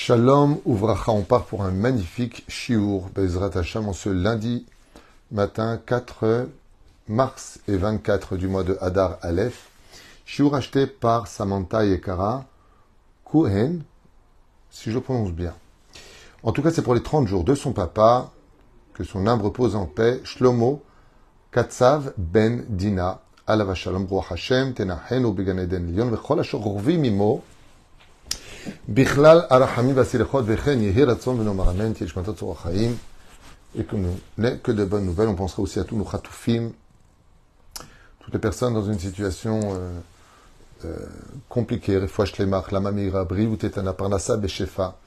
Shalom Uvracha, on part pour un magnifique shiur, Bezrat Hashem, en ce lundi matin 4 mars et 24 du mois de Hadar Aleph. Shiur acheté par Samantha Yekara Cohen, si je prononce bien. En tout cas, c'est pour les 30 jours de son papa, que son âme repose en paix, Shlomo Katsav Ben Dina, Alav Shalom Ruach Hashem, Tenachenu Began Eden Lyon, Vechol Asher Rovim Imo, Bichlal Arachami Vasilechot Vechen Yehi Ratzon Venomar Amen Tieshmatot Zorachaim, et que nous n'ait que de bonnes nouvelles. On pensera aussi à tous nos Khatoufim, toutes les personnes dans une situation compliquée. Refouach Lemach, Lamamira, Briou Tetana, Parnassa, Beshefa.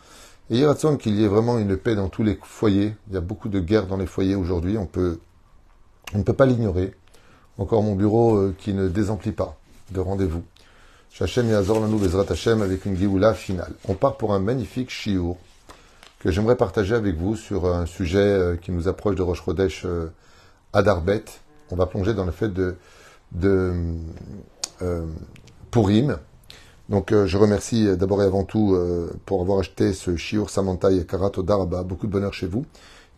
Et Yehi Ratzon qu'il y ait vraiment une paix dans tous les foyers. Il y a beaucoup de guerres dans les foyers aujourd'hui. On ne peut pas l'ignorer. Encore mon bureau qui ne désemplit pas de rendez-vous. Shachem Yazor Lanou Bezrat Hashem avec une Géoula finale. On part pour un magnifique shiur que j'aimerais partager avec vous sur un sujet qui nous approche de Rosh Chodesh Adar Bet. On va plonger dans le fait de Purim. Donc je remercie d'abord et avant tout pour avoir acheté ce shiur Samantha Yekara Toda Rabba. Beaucoup de bonheur chez vous.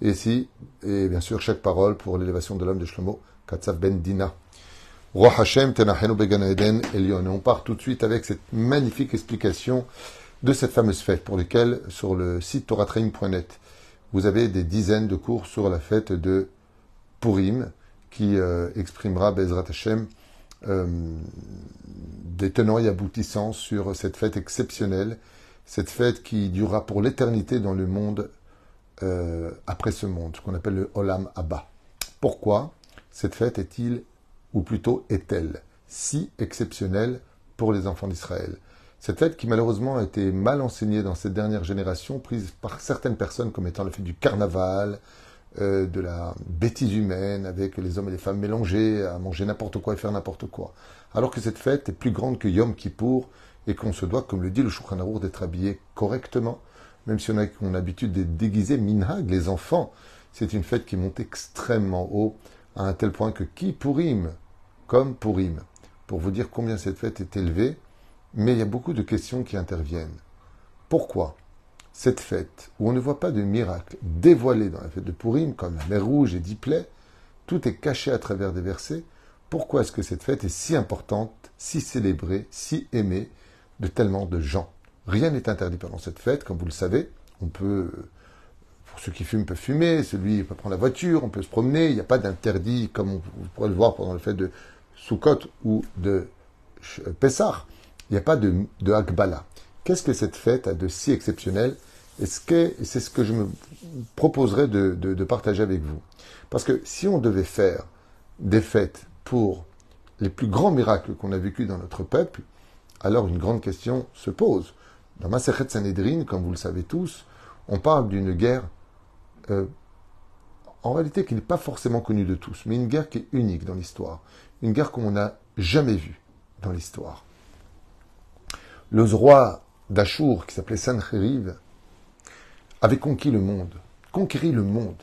Et ici, et bien sûr, chaque parole pour l'élévation de l'homme de Shlomo Katsav Ben Dina. Roi Hashem, Tenachenu Began Eden, Elion. Et on part tout de suite avec cette magnifique explication de cette fameuse fête pour laquelle, sur le site toratraim.net, vous avez des dizaines de cours sur la fête de Purim qui exprimera Bezrat Hashem des tenants et aboutissants sur cette fête exceptionnelle, cette fête qui durera pour l'éternité dans le monde après ce monde, ce qu'on appelle le Olam Abba. Pourquoi cette fête ou plutôt est-elle si exceptionnelle pour les enfants d'Israël? Cette fête qui malheureusement a été mal enseignée dans cette dernière génération, prise par certaines personnes comme étant le fait du carnaval, de la bêtise humaine, avec les hommes et les femmes mélangés, à manger n'importe quoi et faire n'importe quoi. Alors que cette fête est plus grande que Yom Kippour et qu'on se doit, comme le dit le Shulchan Arour, d'être habillé correctement, même si on a l'habitude d'être déguisé, minhag, les enfants. C'est une fête qui monte extrêmement haut, à un tel point que qui Purim, comme Purim, pour vous dire combien cette fête est élevée, mais il y a beaucoup de questions qui interviennent. Pourquoi cette fête, où on ne voit pas de miracle dévoilé dans la fête de Purim, comme la mer Rouge et 10 plaies, tout est caché à travers des versets, pourquoi est-ce que cette fête est si importante, si célébrée, si aimée de tellement de gens? Rien n'est interdit pendant cette fête, comme vous le savez. On peut, pour ceux qui fument, peuvent fumer, celui peut prendre la voiture, on peut se promener, il n'y a pas d'interdit, comme vous pourrez le voir pendant le fête de Sukkot ou de Pessah. Il n'y a pas de Hakbala. Qu'est-ce que cette fête a de si exceptionnel? Et c'est ce que je me proposerais de partager avec vous. Parce que si on devait faire des fêtes pour les plus grands miracles qu'on a vécus dans notre peuple, alors une grande question se pose. Dans Masechet Sanhedrin, comme vous le savez tous, on parle d'une guerre, en réalité qui n'est pas forcément connue de tous, mais une guerre qui est unique dans l'histoire. Une guerre qu'on n'a jamais vue dans l'histoire. Le roi d'Achour, qui s'appelait Sancheriv, avait conquis le monde. Conquérir le monde.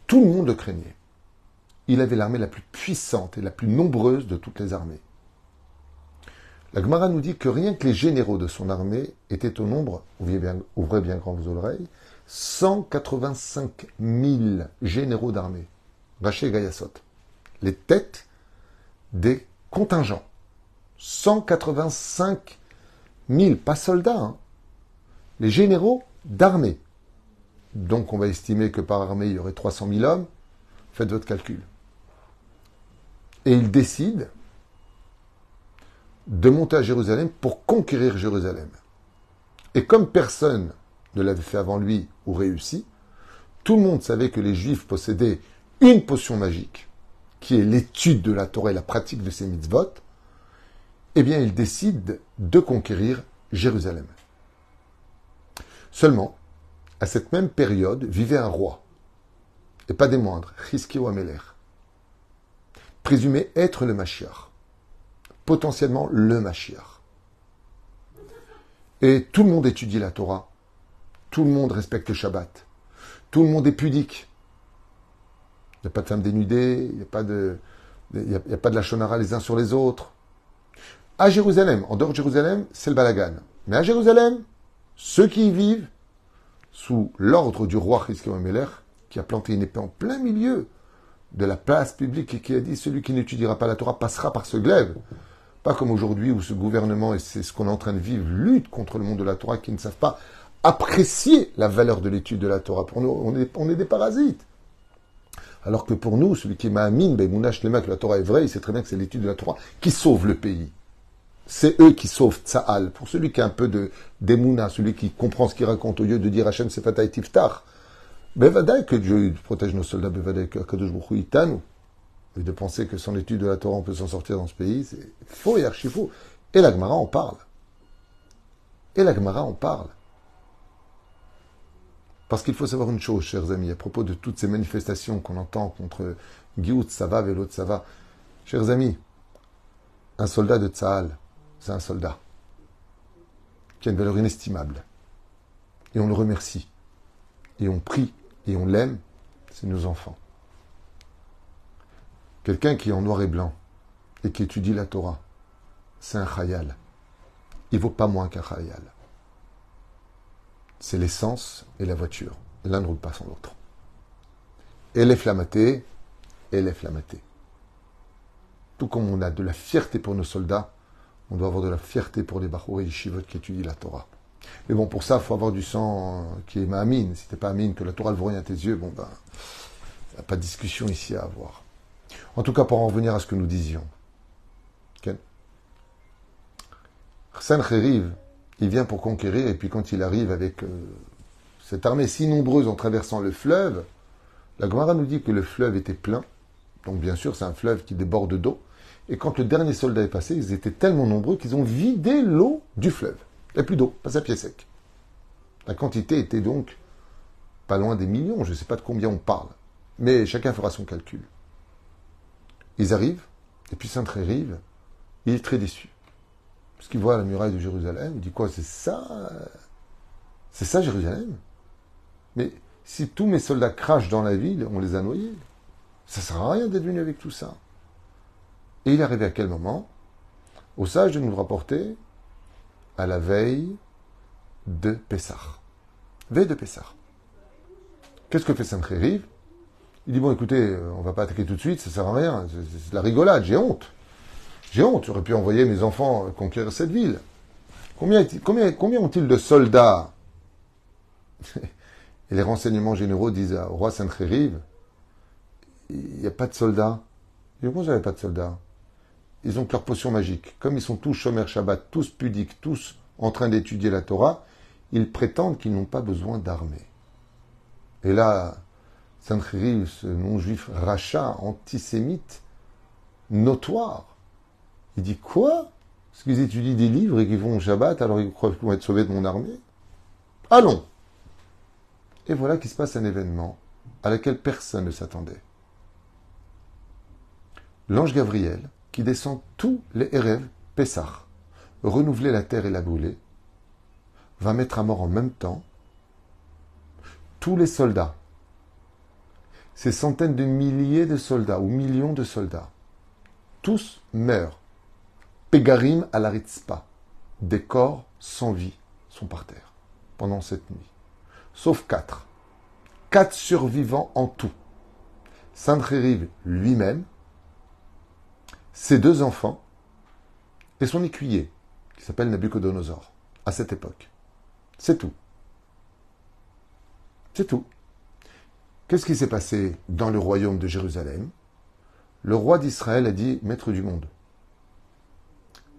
Tout le monde le craignait. Il avait l'armée la plus puissante et la plus nombreuse de toutes les armées. La Gemara nous dit que rien que les généraux de son armée étaient au nombre, ouvrez bien grand vos oreilles, 185 000 généraux d'armée. Raché Gayasot. Les têtes des contingents. 185 000, pas soldats, hein. Les généraux d'armée. Donc on va estimer que par armée, il y aurait 300 000 hommes. Faites votre calcul. Et ils décident de monter à Jérusalem pour conquérir Jérusalem. Et comme personne ne l'avait fait avant lui ou réussi, tout le monde savait que les Juifs possédaient une potion magique, qui est l'étude de la Torah et la pratique de ses mitzvot. Eh bien, ils décident de conquérir Jérusalem. Seulement, à cette même période, vivait un roi, et pas des moindres, Chizkiyahu HaMelech, présumé être le Mashiach, potentiellement le Mashiach. Et tout le monde étudie la Torah, tout le monde respecte le Shabbat, tout le monde est pudique. Il n'y a pas de femmes dénudées, il n'y a pas de la shonara les uns sur les autres. À Jérusalem, en dehors de Jérusalem, c'est le balagan. Mais à Jérusalem, ceux qui y vivent sous l'ordre du roi Hiskiou Améler, qui a planté une épée en plein milieu de la place publique et qui a dit celui qui n'étudiera pas la Torah passera par ce glaive. Pas comme aujourd'hui où ce gouvernement, et c'est ce qu'on est en train de vivre, lutte contre le monde de la Torah qui ne savent pas apprécier la valeur de l'étude de la Torah. Pour nous, on est des parasites. Alors que pour nous, celui qui est Ma'amin, Mouna Shlema, que la Torah est vraie, il sait très bien que c'est l'étude de la Torah qui sauve le pays. C'est eux qui sauvent Tsa'al. Pour celui qui a un peu d'Emouna, celui qui comprend ce qu'il raconte, au lieu de dire Hachem Sefatay Tiftar, Bevadaï que Dieu protège nos soldats, Bevadaï que Kadosh Baruch Hu Itanu. Et de penser que sans l'étude de la Torah, on peut s'en sortir dans ce pays, c'est faux et archi faux. Et la Gemara en parle. Parce qu'il faut savoir une chose, chers amis, à propos de toutes ces manifestations qu'on entend contre Giout, Sava, Vélo, Sava. Chers amis, un soldat de Tsahal, c'est un soldat qui a une valeur inestimable. Et on le remercie. Et on prie. Et on l'aime. C'est nos enfants. Quelqu'un qui est en noir et blanc et qui étudie la Torah, c'est un chayal. Il ne vaut pas moins qu'un chayal. C'est l'essence et la voiture. L'un ne roule pas sans l'autre. Elle est flammatée, Tout comme on a de la fierté pour nos soldats, on doit avoir de la fierté pour les Bachouré et Shivot qui étudient la Torah. Mais bon, pour ça, il faut avoir du sang qui est ma'amin. Si tu n'es pas amin, que la Torah ne vaut rien à tes yeux, bon ben, il n'y a pas de discussion ici à avoir. En tout cas, pour en revenir à ce que nous disions. Okay. Sancheriv, il vient pour conquérir, et puis quand il arrive avec cette armée si nombreuse en traversant le fleuve, la Gemara nous dit que le fleuve était plein. Donc bien sûr, c'est un fleuve qui déborde d'eau. Et quand le dernier soldat est passé, ils étaient tellement nombreux qu'ils ont vidé l'eau du fleuve. Il n'y a plus d'eau, pas à pied sec. La quantité était donc pas loin des millions, je ne sais pas de combien on parle. Mais chacun fera son calcul. Ils arrivent, et puis Sancheriv, il est très déçu. Parce qu'il voit la muraille de Jérusalem, il dit quoi, c'est ça Jérusalem? Mais si tous mes soldats crachent dans la ville, on les a noyés. Ça ne sert à rien d'être venu avec tout ça. Et il est arrivé à quel moment? Au sage de nous rapporter à la veille de Pessah. Veille de Pessah. Qu'est-ce que fait Sancheriv? Il dit, bon, écoutez, on ne va pas attaquer tout de suite, ça ne sert à rien. C'est de la rigolade, j'ai honte. J'aurais pu envoyer mes enfants conquérir cette ville. Combien ont-ils de soldats? Et les renseignements généraux disent au roi Sancheriv, il n'y a pas de soldats. Il dit, pourquoi vous n'avez pas de soldats? Ils ont que leur potion magique. Comme ils sont tous Shomer Shabbat, tous pudiques, tous en train d'étudier la Torah, ils prétendent qu'ils n'ont pas besoin d'armée. Et là, Sancheriv, ce non-juif rachat, antisémite, notoire, il dit quoi? Parce qu'ils étudient des livres et qu'ils vont au Shabbat, alors ils croient qu'ils vont être sauvés de mon armée? Allons! Et voilà qu'il se passe un événement à laquelle personne ne s'attendait. L'ange Gabriel, qui descend tous les Erev Pessah, renouveler la terre et la brûler, va mettre à mort en même temps tous les soldats. Ces centaines de milliers de soldats ou millions de soldats, tous meurent. Pégarim à la Ritzpa. Des corps sans vie sont par terre pendant cette nuit. Sauf 4. 4 survivants en tout. Sancheriv lui-même, ses 2 enfants et son écuyer, qui s'appelle Nabuchodonosor, à cette époque. C'est tout. C'est tout. Qu'est-ce qui s'est passé dans le royaume de Jérusalem? Le roi d'Israël a dit, maître du monde.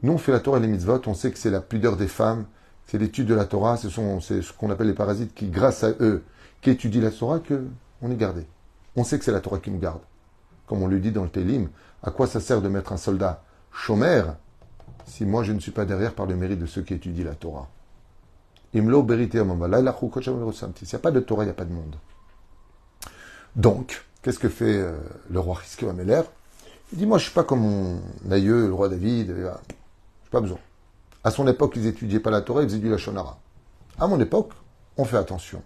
Nous, on fait la Torah et les mitzvot, on sait que c'est la pudeur des femmes, c'est l'étude de la Torah, c'est ce qu'on appelle les parasites qui, grâce à eux, qui étudient la Torah, qu'on est gardé. On sait que c'est la Torah qui nous garde. Comme on lui dit dans le Télim, à quoi ça sert de mettre un soldat chômeur si moi je ne suis pas derrière par le mérite de ceux qui étudient la Torah? Imlo berité amamala, s'il n'y a pas de Torah, il n'y a pas de monde. Donc, qu'est-ce que fait le roi Hiskiou Améler? Il dit, moi je ne suis pas comme mon aïeux, le roi David, je n'ai pas besoin. À son époque, ils n'étudiaient pas la Torah, ils faisaient du Lachon Hara. À mon époque, on fait attention.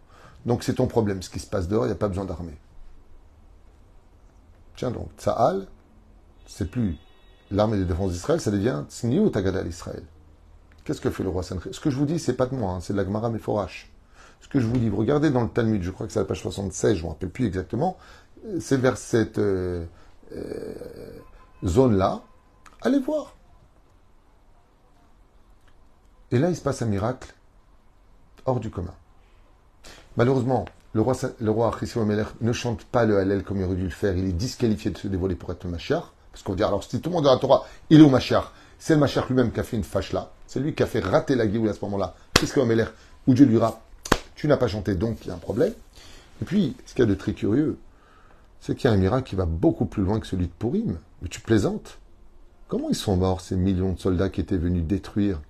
Donc c'est ton problème, ce qui se passe dehors, il n'y a pas besoin d'armée. Tiens donc, Tsahal, c'est plus l'armée de défense d'Israël, ça devient Tzniut Agadal Israël. Qu'est-ce que fait le roi Sancheriv? Ce que je vous dis, c'est pas de moi, c'est de la Gemara Meforash. ce que je vous livre. Regardez dans le Talmud, je crois que c'est à la page 76, je ne me rappelle plus exactement. C'est vers cette zone-là. Allez voir. Et là, il se passe un miracle hors du commun. Malheureusement, le roi Christian Améler ne chante pas le Hallel comme il aurait dû le faire. Il est disqualifié de se dévoiler pour être le Mashiach. Parce qu'on va dire, alors si tout le monde de la Torah, il est au Mashiach. C'est le Mashiach lui-même qui a fait une fâche là. C'est lui qui a fait rater la Géoula à ce moment-là. Christian Améler, où Dieu lui dira, tu n'as pas chanté, donc il y a un problème. Et puis, ce qu'il y a de très curieux, c'est qu'il y a un miracle qui va beaucoup plus loin que celui de Purim. Mais tu plaisantes. Comment ils sont morts, ces millions de soldats qui étaient venus détruire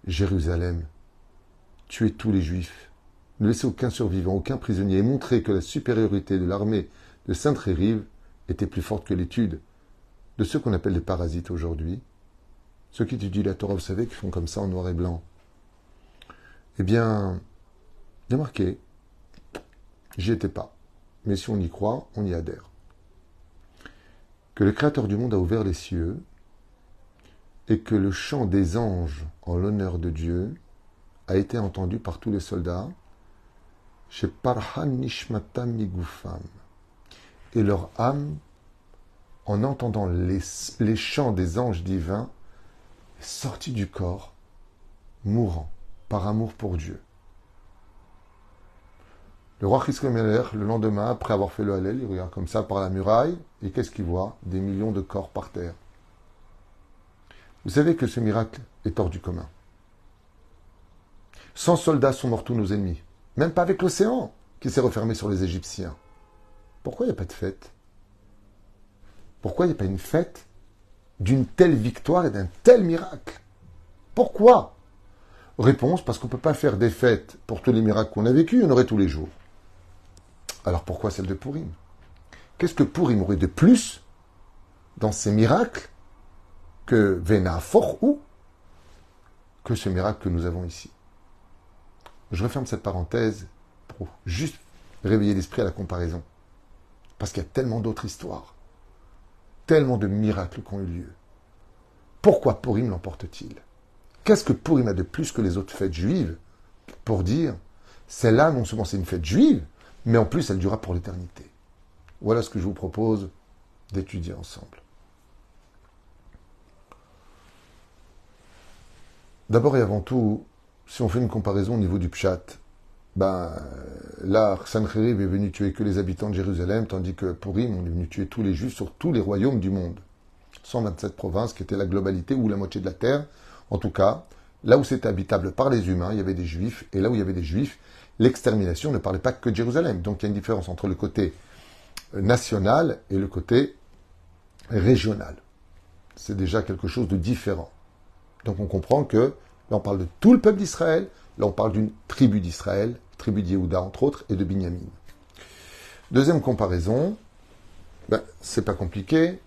Jérusalem, tuer tous les Juifs, ne laisser aucun survivant, aucun prisonnier, et montrer que la supériorité de l'armée de Sainte-Rérive était plus forte que l'étude de ceux qu'on appelle les parasites aujourd'hui, ceux qui étudient la Torah, vous savez, qui font comme ça en noir et blanc. Eh bien, il y a marqué, j'y étais pas, mais si on y croit, on y adhère, que le Créateur du monde a ouvert les cieux et que le chant des anges en l'honneur de Dieu a été entendu par tous les soldats chez Parhan Nishmatam Migufam. Et leur âme, en entendant les chants des anges divins, est sortie du corps, mourant, par amour pour Dieu. Le roi Chizkiyahu Meler, le lendemain, après avoir fait le Hallel, il regarde comme ça par la muraille, et qu'est-ce qu'il voit? Des millions de corps par terre. Vous savez que ce miracle est hors du commun. 100 soldats sont morts tous nos ennemis. Même pas avec l'océan qui s'est refermé sur les Égyptiens. Pourquoi il n'y a pas de fête? Pourquoi il n'y a pas une fête d'une telle victoire et d'un tel miracle? Pourquoi? Réponse, parce qu'on ne peut pas faire des fêtes pour tous les miracles qu'on a vécus, il y en aurait tous les jours. Alors pourquoi celle de Purim? Qu'est-ce que Purim aurait de plus dans ces miracles que Vena Fort ou que ce miracle que nous avons ici? Je referme cette parenthèse pour juste réveiller l'esprit à la comparaison. Parce qu'il y a tellement d'autres histoires, tellement de miracles qui ont eu lieu. Pourquoi Purim l'emporte-t-il? Qu'est-ce que Purim a de plus que les autres fêtes juives pour dire, celle-là, non seulement c'est une fête juive, mais en plus elle durera pour l'éternité? Voilà ce que je vous propose d'étudier ensemble. D'abord et avant tout, si on fait une comparaison au niveau du Pshat, là, Sancheriv est venu tuer que les habitants de Jérusalem, tandis que Purim, on est venu tuer tous les Juifs sur tous les royaumes du monde. 127 provinces, qui étaient la globalité ou la moitié de la terre. En tout cas, là où c'était habitable par les humains, il y avait des Juifs, et là où il y avait des Juifs, l'extermination ne parlait pas que de Jérusalem. Donc il y a une différence entre le côté national et le côté régional. C'est déjà quelque chose de différent. Donc on comprend que là on parle de tout le peuple d'Israël, là on parle d'une tribu d'Israël, tribu d'Yehuda entre autres, et de Binyamin. Deuxième comparaison, c'est pas compliqué.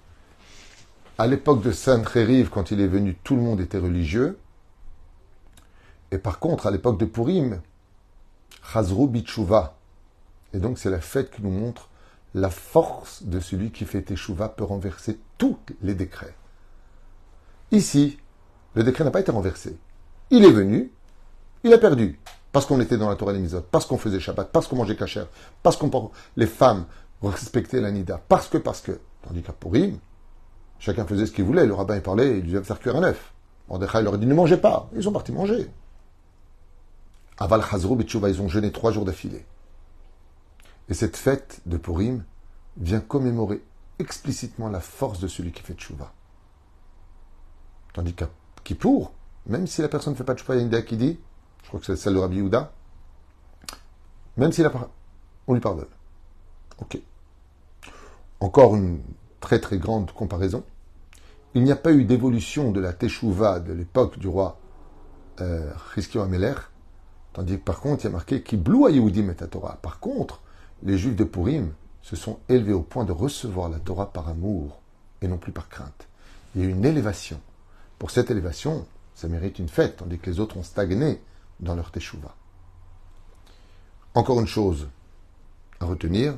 À l'époque de Sancheriv, quand il est venu, tout le monde était religieux. Et par contre, à l'époque de Purim, Chazru Bitshuva. Et donc c'est la fête qui nous montre la force de celui qui fait Teshuva peut renverser tous les décrets. Ici, le décret n'a pas été renversé. Il est venu, il a perdu. Parce qu'on était dans la Torah et les Mitzvot, parce qu'on faisait Shabbat, parce qu'on mangeait kasher, parce qu'on les femmes respectaient la Nida, parce que. Tandis qu'à Purim, chacun faisait ce qu'il voulait. Le rabbin il parlait, il disait faire cuire un œuf. Mordechai leur a dit ne mangez pas. Ils sont partis manger. Aval Chazru B'Tshuva, ils ont jeûné 3 jours d'affilée. Et cette fête de Purim vient commémorer explicitement la force de celui qui fait Tshuva. Tandis qu'à Kippour, même si la personne ne fait pas de Tshuva, il y a une idée qui dit, je crois que c'est celle de Rabbi Yehuda, même s'il a pas, on lui pardonne. Ok. Encore une très très grande comparaison. Il n'y a pas eu d'évolution de la Teshuvah de l'époque du roi Chizkiyahu Améler, tandis que par contre, il y a marqué Kiblou Yehudim et Torah. Par contre, les Juifs de Purim se sont élevés au point de recevoir la Torah par amour et non plus par crainte. Il y a eu une élévation. Pour cette élévation, ça mérite une fête, tandis que les autres ont stagné dans leur Teshuvah. Encore une chose à retenir,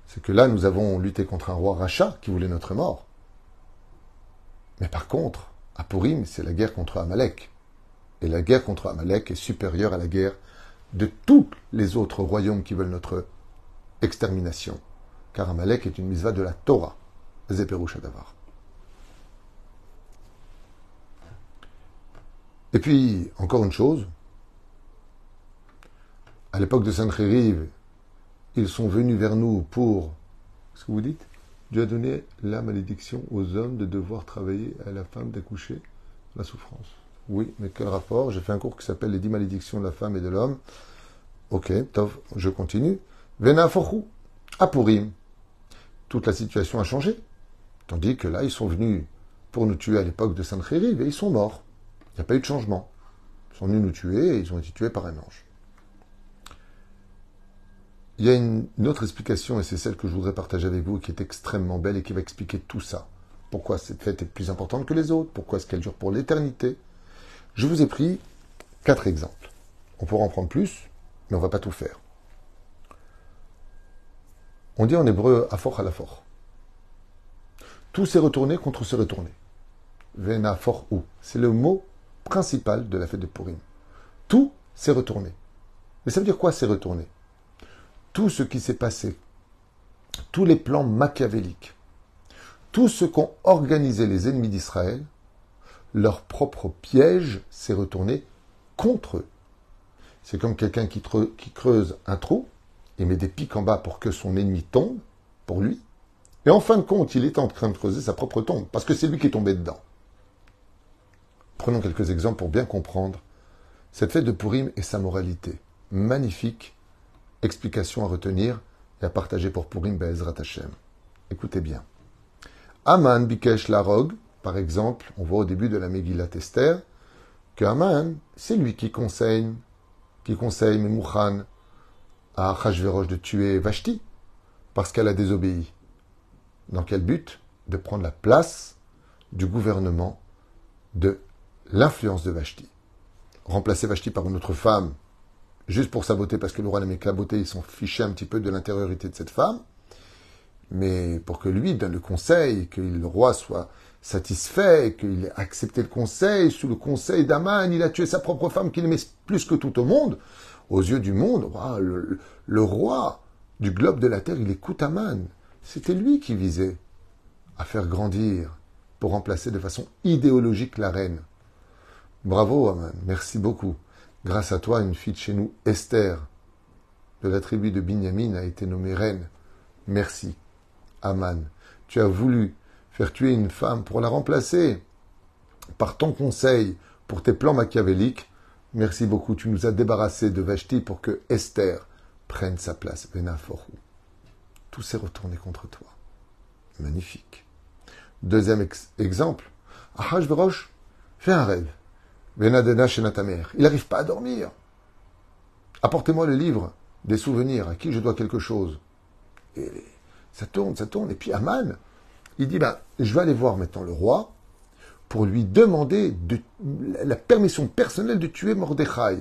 c'est que là, nous avons lutté contre un roi rachat qui voulait notre mort. Mais par contre, à Purim, c'est la guerre contre Amalek. Et la guerre contre Amalek est supérieure à la guerre de tous les autres royaumes qui veulent notre extermination. Car Amalek est une mitzvah de la Torah. Zeperush Adavar. Et puis, encore une chose, à l'époque de Sancheriv, ils sont venus vers nous pour, ce que vous dites, Dieu a donné la malédiction aux hommes de devoir travailler, à la femme d'accoucher, la souffrance. Oui, mais quel rapport? J'ai fait un cours qui s'appelle les 10 malédictions de la femme et de l'homme. Ok, tov, je continue. Vena Forchou, à Purim. Toute la situation a changé. Tandis que là, ils sont venus pour nous tuer à l'époque de Sancheriv et ils sont morts. Il n'y a pas eu de changement. Ils sont venus nous tuer et ils ont été tués par un ange. Il y a une autre explication, et c'est celle que je voudrais partager avec vous, qui est extrêmement belle et qui va expliquer tout ça. Pourquoi cette fête est plus importante que les autres? Pourquoi est-ce qu'elle dure pour l'éternité? Je vous ai pris 4 exemples. On pourra en prendre plus, mais on ne va pas tout faire. On dit en hébreu afor halafor. Tout s'est retourné contre se retourner. Vena for ou. C'est le mot principal de la fête de Purim. Tout s'est retourné. Mais ça veut dire quoi s'est retourné? Tout ce qui s'est passé, tous les plans machiavéliques, tout ce qu'ont organisé les ennemis d'Israël, leur propre piège s'est retourné contre eux. C'est comme quelqu'un qui creuse un trou et met des pics en bas pour que son ennemi tombe, pour lui, et en fin de compte, il est en train de creuser sa propre tombe, parce que c'est lui qui est tombé dedans. Prenons quelques exemples pour bien comprendre cette fête de Purim et sa moralité. Magnifique explication à retenir et à partager pour Purim Be'ezrat Hashem. Écoutez bien. Aman Bikesh Larog, par exemple, on voit au début de la Megillat Esther, que Aman, c'est lui qui conseille Memouchan à Achashverosh de tuer Vashti, parce qu'elle a désobéi. Dans quel but? De prendre la place du gouvernement de l'influence de Vashti. Remplacer Vashti par une autre femme, juste pour sa beauté, parce que le roi n'aimait que la beauté, ils s'en fichaient un petit peu de l'intériorité de cette femme, mais pour que lui donne le conseil, que le roi soit satisfait, qu'il ait accepté le conseil, sous le conseil d'Aman, il a tué sa propre femme qu'il aimait plus que tout au monde. Aux yeux du monde, le roi du globe de la terre, il écoute Aman. C'était lui qui visait à faire grandir, pour remplacer de façon idéologique la reine. Bravo Aman, merci beaucoup. Grâce à toi, une fille de chez nous, Esther, de la tribu de Binyamin, a été nommée reine. Merci, Aman. Tu as voulu faire tuer une femme pour la remplacer par ton conseil, pour tes plans machiavéliques. Merci beaucoup. Tu nous as débarrassés de Vashti pour que Esther prenne sa place. Benaforou. Tout s'est retourné contre toi. Magnifique. Deuxième exemple. Ahashverosh fait un rêve. Benadena chez ta mère. Il n'arrive pas à dormir. Apportez-moi le livre des souvenirs. À qui je dois quelque chose? Et ça tourne. Et puis Aman, il dit, je vais aller voir maintenant le roi pour lui demander la permission personnelle de tuer Mordechai.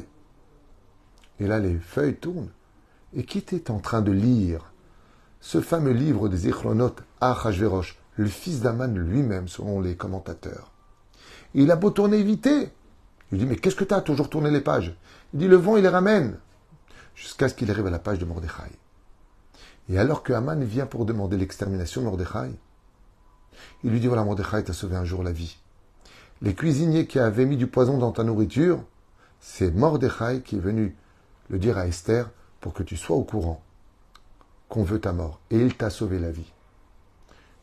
Et là, les feuilles tournent. Et qui était en train de lire ce fameux livre des Zichronot Achashverosh, le fils d'Aman lui-même, selon les commentateurs. Et il a beau tourner vite. Il dit, mais qu'est-ce que tu as toujours tourné les pages? Il dit, le vent, il les ramène. Jusqu'à ce qu'il arrive à la page de Mordechai. Et alors que Aman vient pour demander l'extermination de Mordechai, il lui dit, voilà, Mordechai t'a sauvé un jour la vie. Les cuisiniers qui avaient mis du poison dans ta nourriture, c'est Mordechai qui est venu le dire à Esther pour que tu sois au courant qu'on veut ta mort. Et il t'a sauvé la vie.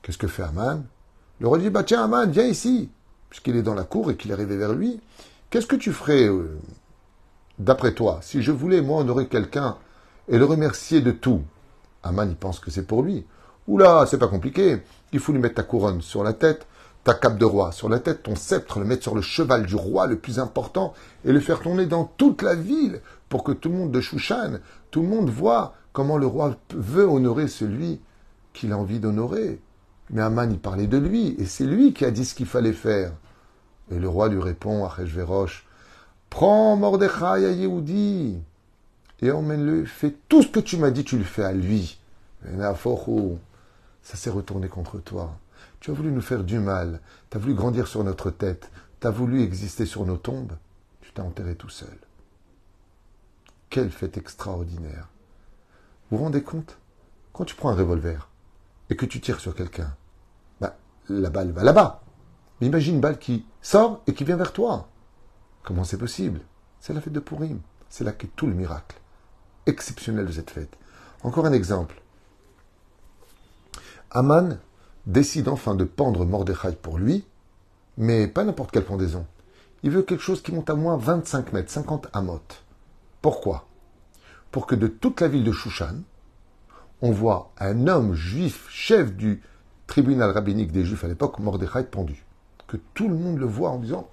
Qu'est-ce que fait Aman? Le roi dit, tiens Aman, viens ici. Puisqu'il est dans la cour et qu'il est arrivé vers lui. Qu'est-ce que tu ferais, d'après toi, si je voulais, moi, honorer quelqu'un et le remercier de tout? Aman, il pense que c'est pour lui. Oula, c'est pas compliqué. Il faut lui mettre ta couronne sur la tête, ta cape de roi sur la tête, ton sceptre, le mettre sur le cheval du roi le plus important et le faire tourner dans toute la ville pour que tout le monde de Shushan, tout le monde voit comment le roi veut honorer celui qu'il a envie d'honorer. Mais Aman, il parlait de lui et c'est lui qui a dit ce qu'il fallait faire. Et le roi lui répond à Achashverosh, prends Mordechai à Yehudi et emmène-le, fais tout ce que tu m'as dit, tu le fais à lui. Ça s'est retourné contre toi. Tu as voulu nous faire du mal, tu as voulu grandir sur notre tête, tu as voulu exister sur nos tombes, tu t'es enterré tout seul. quelle fête extraordinaire. Vous vous rendez compte? Quand tu prends un revolver et que tu tires sur quelqu'un, bah, la balle va là-bas. Mais imagine une balle qui sort et qui vient vers toi. Comment c'est possible? C'est la fête de Purim. C'est là qu'est tout le miracle exceptionnel de cette fête. Encore un exemple. Aman décide enfin de pendre Mordechai pour lui, mais pas n'importe quelle pendaison. Il veut quelque chose qui monte à moins 25 mètres, 50 amot. Pourquoi? Pour que de toute la ville de Shushan, on voit un homme juif, chef du tribunal rabbinique des Juifs à l'époque, Mordechai, pendu. Que tout le monde le voit en disant,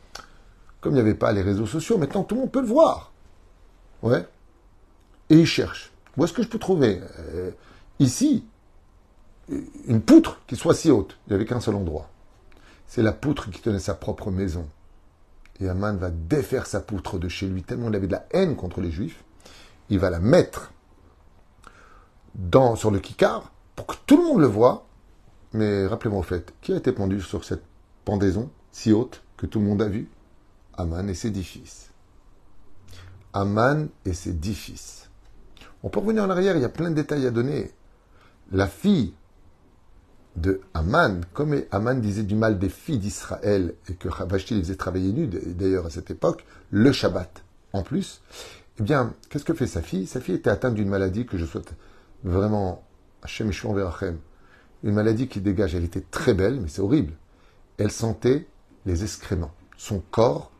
comme il n'y avait pas les réseaux sociaux, maintenant tout le monde peut le voir. Ouais. Et il cherche. Où est-ce que je peux trouver ici une poutre qui soit si haute? Il n'y avait qu'un seul endroit. C'est la poutre qui tenait sa propre maison. Et Aman va défaire sa poutre de chez lui, tellement il avait de la haine contre les Juifs. Il va la mettre sur le kikar pour que tout le monde le voie. Mais rappelez-moi au fait, qui a été pendu sur cette pendaison si haute que tout le monde a vu? Aman et ses 10 fils. Aman et ses 10 fils. On peut revenir en arrière, il y a plein de détails à donner. La fille de Aman, comme Aman disait du mal des filles d'Israël et que Vashti les faisait travailler nues, d'ailleurs à cette époque, le Shabbat en plus, eh bien, qu'est-ce que fait sa fille? Sa fille était atteinte d'une maladie que je souhaite vraiment, Hashem Yeshua Verachem, une maladie qui dégage, elle était très belle, mais c'est horrible. Elle sentait les excréments. Son corps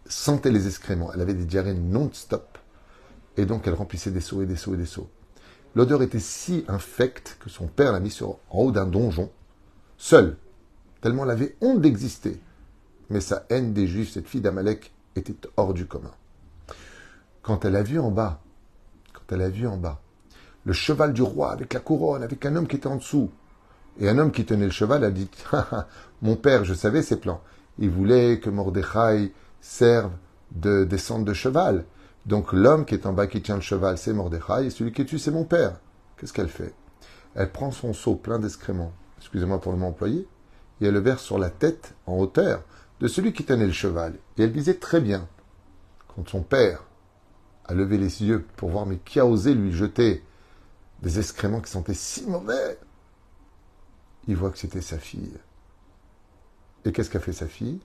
sentait les excréments. Elle avait des diarrhées non-stop. Et donc, elle remplissait des seaux et des seaux et des seaux. L'odeur était si infecte que son père l'a mis en haut d'un donjon, seul, tellement elle avait honte d'exister. Mais sa haine des Juifs, cette fille d'Amalek, était hors du commun. Quand elle a vu en bas, le cheval du roi avec la couronne, avec un homme qui était en dessous, et un homme qui tenait le cheval a dit « Mon père, je savais ses plans. Il voulait que Mordechai serve de descente de cheval. Donc l'homme qui est en bas, qui tient le cheval, c'est Mordechai, et celui qui est dessus, c'est mon père. » Qu'est-ce qu'elle fait? Elle prend son seau plein d'excréments, excusez-moi pour le mot employé, et elle le verse sur la tête, en hauteur, de celui qui tenait le cheval. Et elle disait très bien, quand son père a levé les yeux pour voir, mais qui a osé lui jeter des excréments qui sentaient si mauvais, il voit que c'était sa fille. Et qu'est-ce qu'a fait sa fille?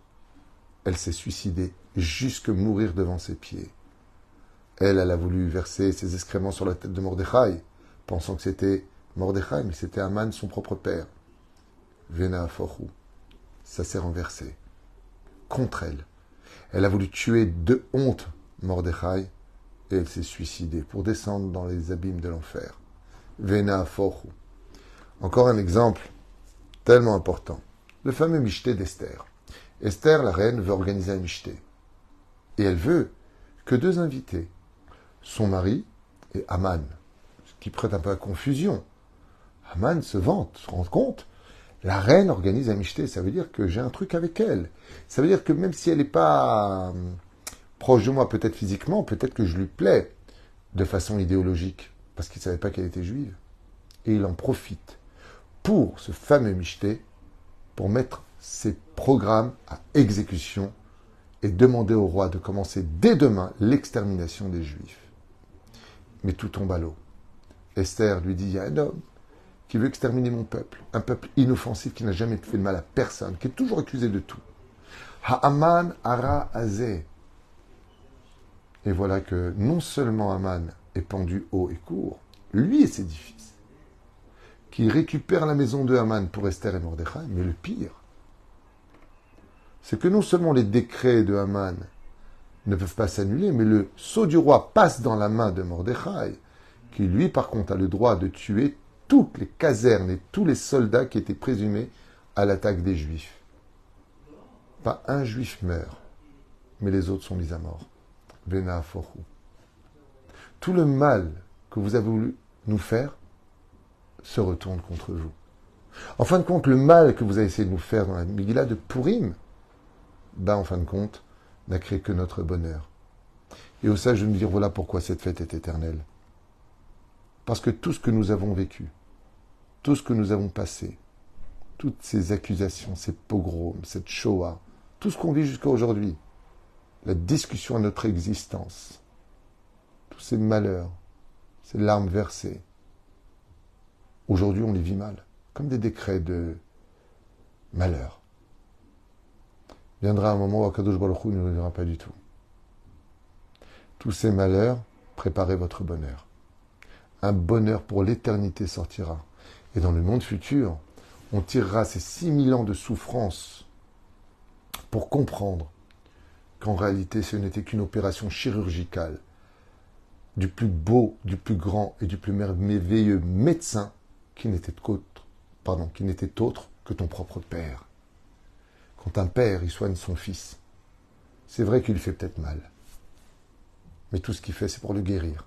Elle s'est suicidée, jusque mourir devant ses pieds. Elle a voulu verser ses excréments sur la tête de Mordechai, pensant que c'était Mordechai, mais c'était Aman, son propre père. Vena Aforu. Ça s'est renversé. Contre elle. Elle a voulu tuer de honte Mordechai, et elle s'est suicidée pour descendre dans les abîmes de l'enfer. Vena Aforu. Encore un exemple tellement important. Le fameux Michté d'Esther. Esther, la reine, veut organiser un Michté. Et elle veut que 2 invités, son mari et Aman, ce qui prête un peu à confusion. Aman se vante, se rend compte. La reine organise un Michté, ça veut dire que j'ai un truc avec elle. Ça veut dire que même si elle n'est pas proche de moi, peut-être physiquement, peut-être que je lui plais de façon idéologique, parce qu'il ne savait pas qu'elle était juive. Et il en profite pour ce fameux Michté, pour mettre ses programmes à exécution et demander au roi de commencer dès demain l'extermination des Juifs. Mais tout tombe à l'eau. Esther lui dit, il y a un homme qui veut exterminer mon peuple, un peuple inoffensif qui n'a jamais fait de mal à personne, qui est toujours accusé de tout. Ha'aman ara azeh. Et voilà que non seulement Aman est pendu haut et court, lui et ses 10 fils, qui récupèrent la maison de Haman pour Esther et Mordechai, mais le pire, c'est que non seulement les décrets de Haman ne peuvent pas s'annuler, mais le sceau du roi passe dans la main de Mordechai, qui lui, par contre, a le droit de tuer toutes les casernes et tous les soldats qui étaient présumés à l'attaque des Juifs. Pas un Juif meurt, mais les autres sont mis à mort. Vena Aforu. Tout le mal que vous avez voulu nous faire se retourne contre vous. En fin de compte, le mal que vous avez essayé de nous faire dans la Megillah de Purim, en fin de compte, n'a créé que notre bonheur. Et au sage de nous dire, voilà pourquoi cette fête est éternelle. Parce que tout ce que nous avons vécu, tout ce que nous avons passé, toutes ces accusations, ces pogroms, cette Shoah, tout ce qu'on vit jusqu'à aujourd'hui, la discussion à notre existence, tous ces malheurs, ces larmes versées, aujourd'hui on les vit mal, comme des décrets de malheur. Viendra un moment où Akadosh Baruch Hu ne nous dira pas du tout. Tous ces malheurs, préparez votre bonheur. Un bonheur pour l'éternité sortira. Et dans le monde futur, on tirera ces 6000 ans de souffrance pour comprendre qu'en réalité, ce n'était qu'une opération chirurgicale du plus beau, du plus grand et du plus merveilleux médecin qui n'était autre que ton propre père. Quand un père, il soigne son fils, c'est vrai qu'il lui fait peut-être mal. Mais tout ce qu'il fait, c'est pour le guérir.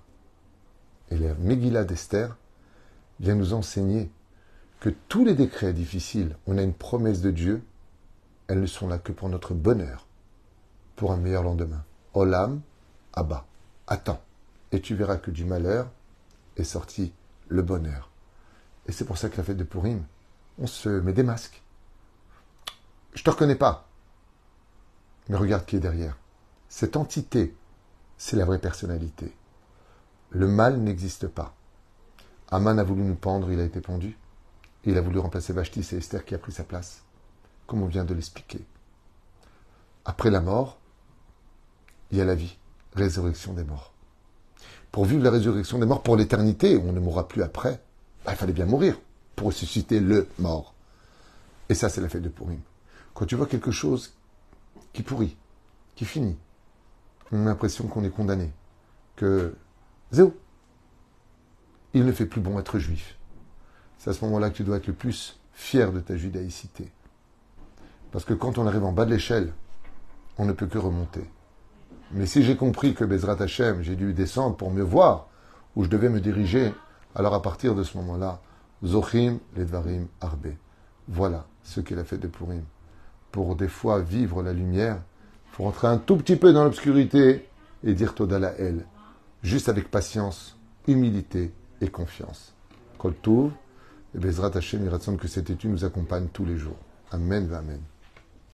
Et la Megillah d'Esther vient nous enseigner que tous les décrets difficiles, on a une promesse de Dieu, elles ne sont là que pour notre bonheur, pour un meilleur lendemain. Olam, Abba, attends. Et tu verras que du malheur est sorti le bonheur. Et c'est pour ça que la fête de Purim, on se met des masques. Je ne te reconnais pas. Mais regarde qui est derrière. Cette entité, c'est la vraie personnalité. Le mal n'existe pas. Aman a voulu nous pendre, il a été pendu. Il a voulu remplacer Vashti, c'est Esther qui a pris sa place. Comme on vient de l'expliquer. Après la mort, il y a la vie, résurrection des morts. Pour vivre la résurrection des morts pour l'éternité, on ne mourra plus après, il fallait bien mourir pour ressusciter le mort. Et ça, c'est la fête de Purim. Quand tu vois quelque chose qui pourrit, qui finit, on a l'impression qu'on est condamné, que zéro, il ne fait plus bon être juif. C'est à ce moment-là que tu dois être le plus fier de ta judaïcité. Parce que quand on arrive en bas de l'échelle, on ne peut que remonter. Mais si j'ai compris que Bezrat Hashem, j'ai dû descendre pour mieux voir où je devais me diriger, alors à partir de ce moment-là, Zochim Ledvarim Arbe. Voilà ce qu'est la fête de Purim. Pour des fois vivre la lumière, il faut rentrer un tout petit peu dans l'obscurité et dire Toda Lael, juste avec patience, humilité et confiance. Kol Tov, et Bezrat Hashem, il raconte que cette étude nous accompagne tous les jours. Amen, amen.